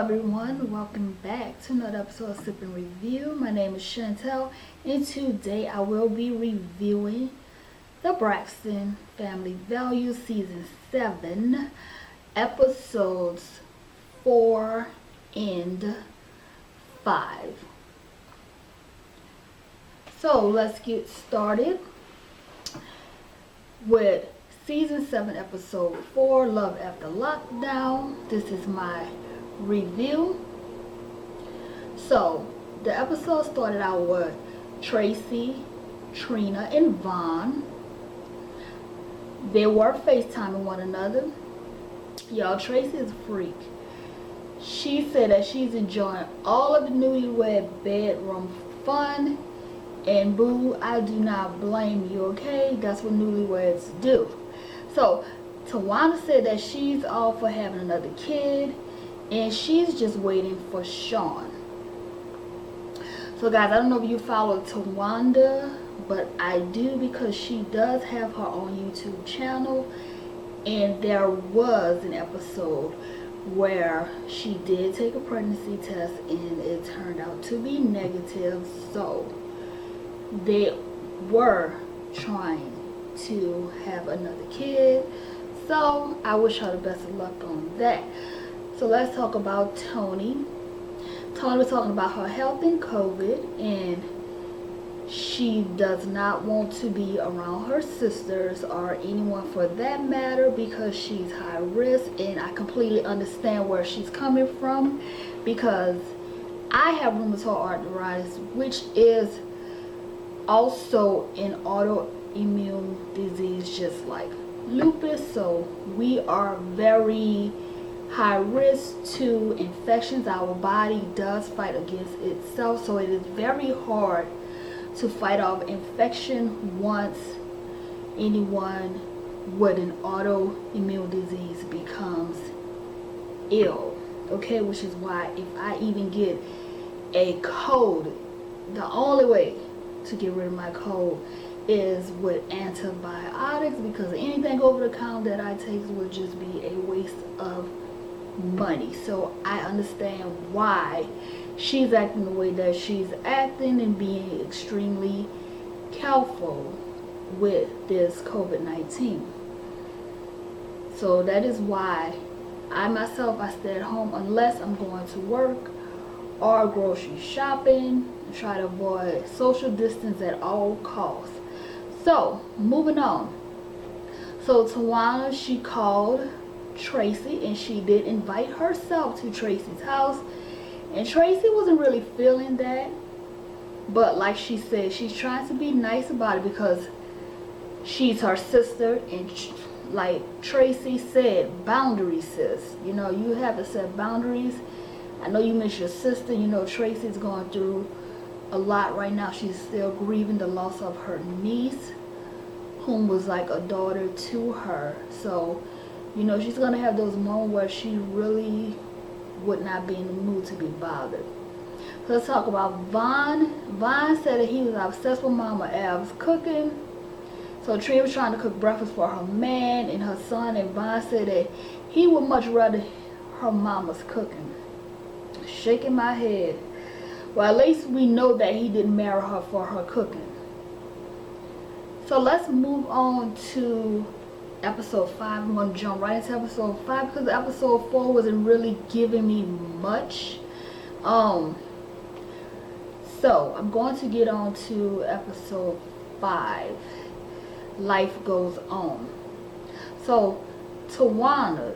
everyone, welcome back to another episode of SipNReview. My name is Chantel, and today I will be reviewing the Braxton Family Values Season 7, Episodes 4 and 5. So let's get started with Season 7, Episode 4, Love After Lockdown. This is my review. So the episode started out with Tracy, Trina, and Vaughn. They were FaceTiming one another. Y'all, Tracy is a freak. She said that she's enjoying all of the newlywed bedroom fun, and boo, I do not blame you, okay? That's what newlyweds do. So Tawana said that she's all for having another kid, and she's just waiting for Sean. So guys, I don't know if you follow Tawanda, but I do, because she does have her own YouTube channel, and there was an episode where she did take a pregnancy test and it turned out to be negative. So they were trying to have another kid. So I wish her the best of luck on that. So let's talk about Tony. Tony was talking about her health and COVID, and she does not want to be around her sisters or anyone for that matter because she's high risk, and I completely understand where she's coming from, because I have rheumatoid arthritis, which is also an autoimmune disease just like lupus. So we are very high risk to infections. Our body does fight against itself, so it is very hard to fight off infection once anyone with an autoimmune disease becomes ill, okay? Which is why if I even get a cold, the only way to get rid of my cold is with antibiotics, because anything over the counter that I take would just be a waste of money. So I understand why she's acting the way that she's acting and being extremely careful with this COVID-19. So that is why I myself, I stay at home unless I'm going to work or grocery shopping, and try to avoid social distance at all costs. So moving on. So Tawana, she called Tracy, and she did invite herself to Tracy's house, and Tracy wasn't really feeling that, but like she said, she's trying to be nice about it because she's her sister, and like Tracy said, boundaries, sis. You know, you have to set boundaries. I know you miss your sister. You know, Tracy's going through a lot right now. She's still grieving the loss of her niece, whom was like a daughter to her. So you know, she's going to have those moments where she really would not be in the mood to be bothered. So let's talk about Vaughn. Vaughn said that he was obsessed with Mama Ev's cooking. So Trina was trying to cook breakfast for her man and her son, and Vaughn said that he would much rather her mama's cooking. Shaking my head. Well, at least we know that he didn't marry her for her cooking. So let's move on to episode 5. I'm going to jump right into episode 5 because episode 4 wasn't really giving me much. So I'm going to get on to episode 5. Life Goes On. So Tawana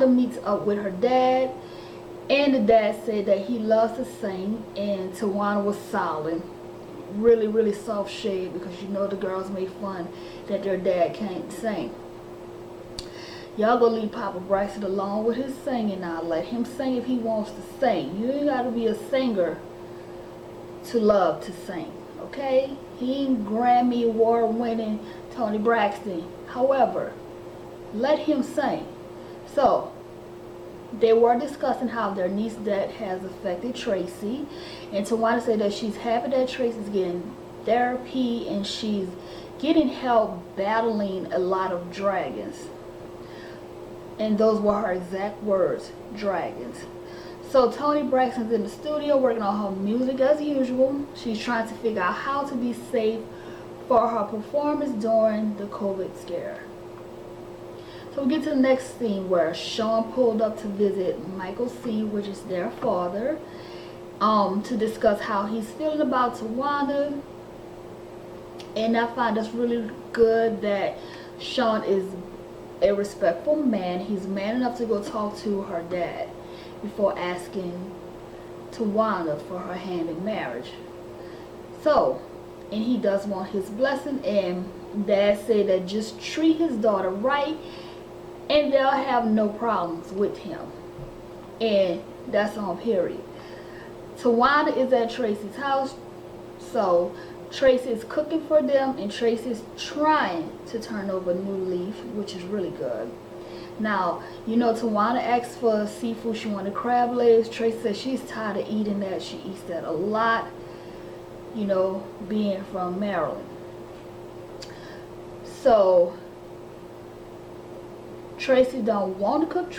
meets up with her dad, and the dad said that he loves to sing, and Tawana was silent. Really soft shade, because you know the girls made fun that their dad can't sing. Y'all gonna leave Papa Braxton alone with his singing now. Let him sing if he wants to sing. You ain't gotta be a singer to love to sing, okay? He ain't Grammy award winning Tony Braxton. However, let him sing. So they were discussing how their niece death has affected Tracy, and Tawana said that she's happy that Tracy's getting therapy and she's getting help battling a lot of dragons. And those were her exact words, dragons. So Toni Braxton's in the studio working on her music as usual. She's trying to figure out how to be safe for her performance during the COVID scare. So we get to the next scene where Sean pulled up to visit Michael C., which is their father, to discuss how he's feeling about Tawanda. And I find it's really good that Sean is a respectful man. He's man enough to go talk to her dad before asking Tawanda for her hand in marriage. So, and he does want his blessing, and dad said that just treat his daughter right and they'll have no problems with him. And that's on period. Tawanda is at Tracy's house, so Tracy is cooking for them, and Tracy is trying to turn over a new leaf, which is really good. Now, you know, Tawanda asked for seafood. She wanted crab legs. Tracy says she's tired of eating that. She eats that a lot, you know, being from Maryland. So, Tracy don't want to cook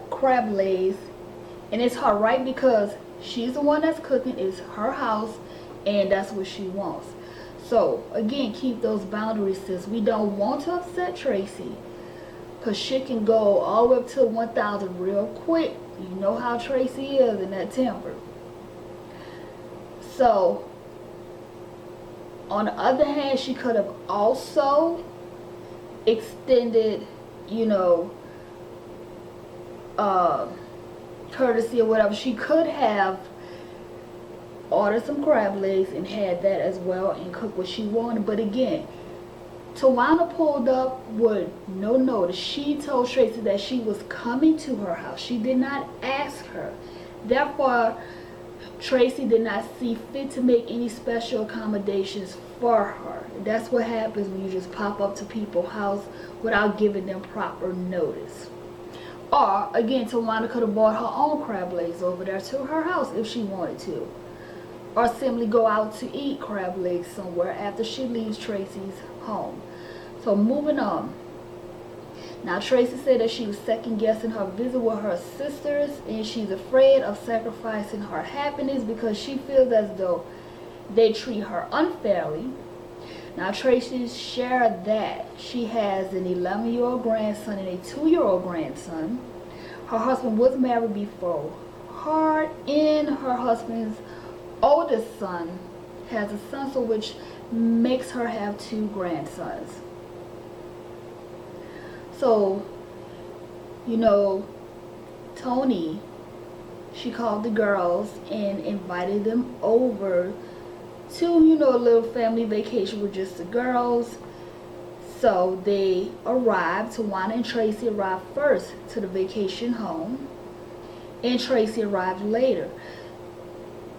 crab legs, and it's her right because she's the one that's cooking. It's her house, and that's what she wants. So, again, keep those boundaries, sis. We don't want to upset Tracy, because shit can go all the way up to 1,000 real quick. You know how Tracy is in that temper. So, on the other hand, she could have also extended, you know, courtesy or whatever. She could have ordered some crab legs and had that as well and cook what she wanted. But again, Tawanda pulled up with no notice. She told Tracy that she was coming to her house. She did not ask her. Therefore, Tracy did not see fit to make any special accommodations for her. That's what happens when you just pop up to people's house without giving them proper notice. Or, again, Tawanda could have bought her own crab legs over there to her house if she wanted to. Or simply go out to eat crab legs somewhere after she leaves Tracy's home. So moving on. Now Tracy said that she was second guessing her visit with her sisters, and she's afraid of sacrificing her happiness because she feels as though they treat her unfairly. Now Tracy shared that she has an 11-year-old grandson and a 2-year-old grandson. Her husband was married before her, and her husband's oldest son has a son, so which makes her have 2 grandsons. So, you know, Toni, she called the girls and invited them over to, you know, a little family vacation with just the girls. So they arrived. Tawanda and Tracy arrived first to the vacation home, and Tracy arrived later.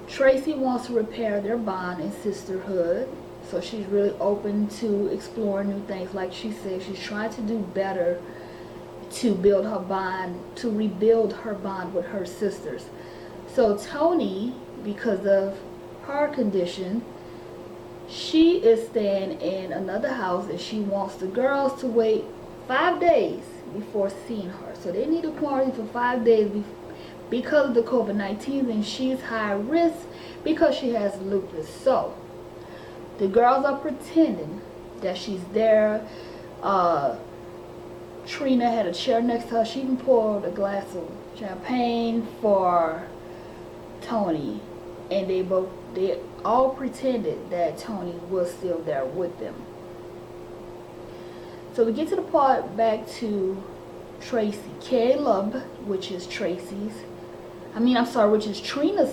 Tracy wants to repair their bond and sisterhood, so she's really open to exploring new things. Like she said, she's trying to do better to build her bond, to rebuild her bond with her sisters. So Toni, because of her condition, she is staying in another house, and she wants the girls to wait 5 days before seeing her. So they need to quarantine for 5 days because of the COVID-19, and she's high risk because she has lupus. So the girls are pretending that she's there. Trina had a chair next to her. She even poured a glass of champagne for Toni, and they all pretended that Toni was still there with them. So we get to the part back to Tracy. Caleb, which is Trina's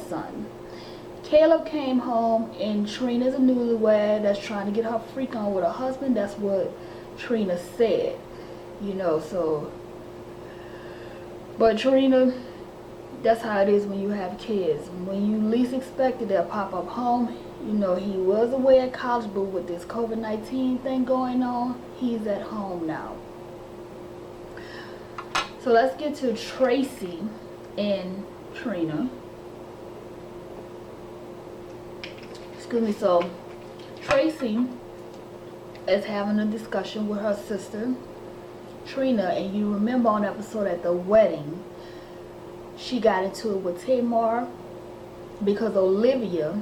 son. Caleb came home, and Trina's a newlywed that's trying to get her freak on with her husband. That's what Trina said, you know. So, but Trina, that's how it is when you have kids. When you least expect it, they'll pop up home. You know, he was away at college, but with this COVID-19 thing going on, he's at home now. So let's get to Tracy and Trina. Excuse me. So Tracy is having a discussion with her sister, Trina, and you remember on the episode at the wedding, she got into it with Tamar because Olivia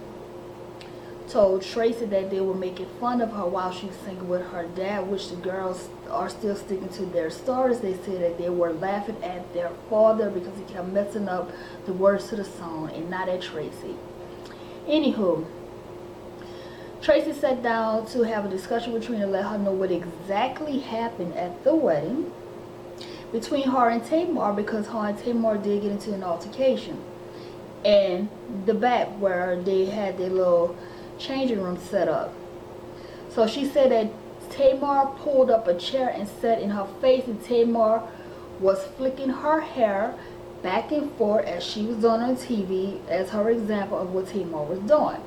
told Tracy that they were making fun of her while she was singing with her dad, which the girls are still sticking to their stories. They said that they were laughing at their father because he kept messing up the words to the song and not at Tracy. Anywho, Tracy sat down to have a discussion with Trina to let her know what exactly happened at the wedding between her and Tamar, because her and Tamar did get into an altercation in the back where they had their little changing room set up. So she said that Tamar pulled up a chair and sat in her face, and Tamar was flicking her hair back and forth as she was on TV as her example of what Tamar was doing.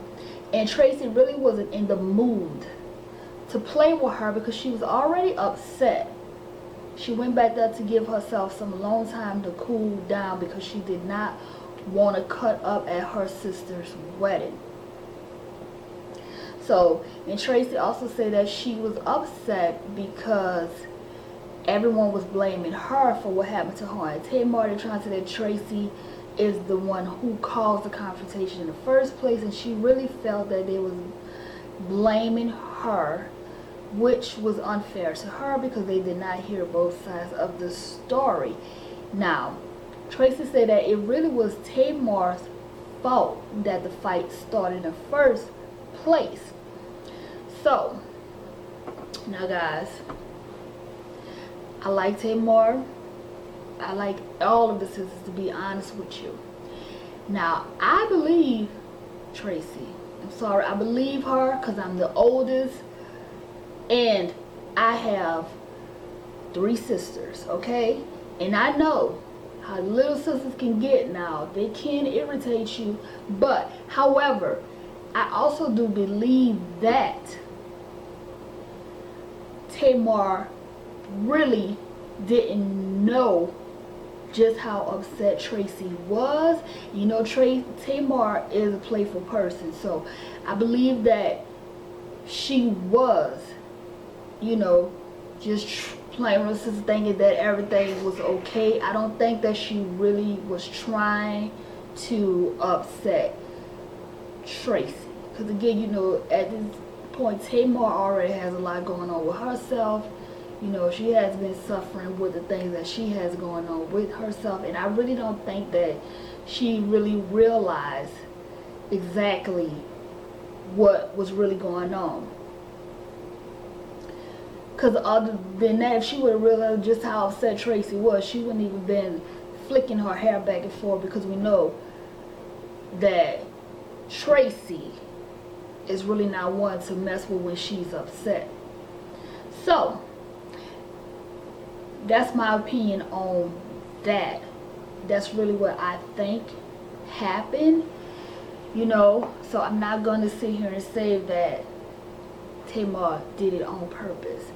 And Tracy really wasn't in the mood to play with her because she was already upset. She went back there to give herself some alone time to cool down because she did not want to cut up at her sister's wedding. So, and Tracy also said that she was upset because everyone was blaming her for what happened to her and Tamar. They're trying to say that Tracy is the one who caused the confrontation in the first place, and she really felt that they was blaming her, which was unfair to her because they did not hear both sides of the story. Now, Tracy said that it really was Tamar's fault that the fight started in the first place. So, now guys, I like Tamar. I like all of the sisters, to be honest with you. Now, I believe Tracy. I'm sorry, I believe her because I'm the oldest and I have 3 sisters, okay? And I know how little sisters can get now. They can irritate you, but however, I also do believe that Tamar really didn't know just how upset Tracy was. You know, Tamar is a playful person, so I believe that she was, you know, just playing with her sister, thinking that everything was okay. I don't think that she really was trying to upset Tracy, because again, you know, at this point Tamar already has a lot going on with herself. You know, she has been suffering with the things that she has going on with herself, and I really don't think that she really realized exactly what was really going on. Because other than that, if she would have realized just how upset Tracy was, she wouldn't even been flicking her hair back and forth, because we know that Tracy is really not one to mess with when she's upset. So, that's my opinion on that. That's really what I think happened, you know. So I'm not going to sit here and say that Tamar did it on purpose.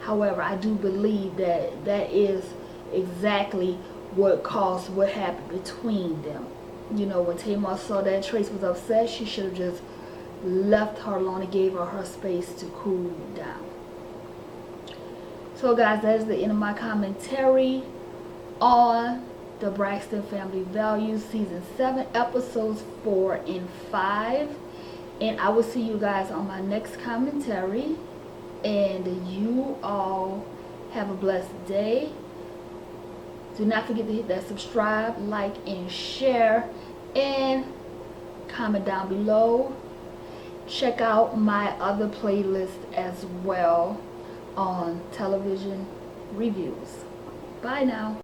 However, I do believe that that is exactly what caused what happened between them. You know, when Tamar saw that Trace was upset, she should have just left her alone and gave her space to cool down. So guys, that is the end of my commentary on the Braxton Family Values Season 7, Episodes 4 and 5. And I will see you guys on my next commentary. And you all have a blessed day. Do not forget to hit that subscribe, like, and share. And comment down below. Check out my other playlist as well on television reviews. Bye now.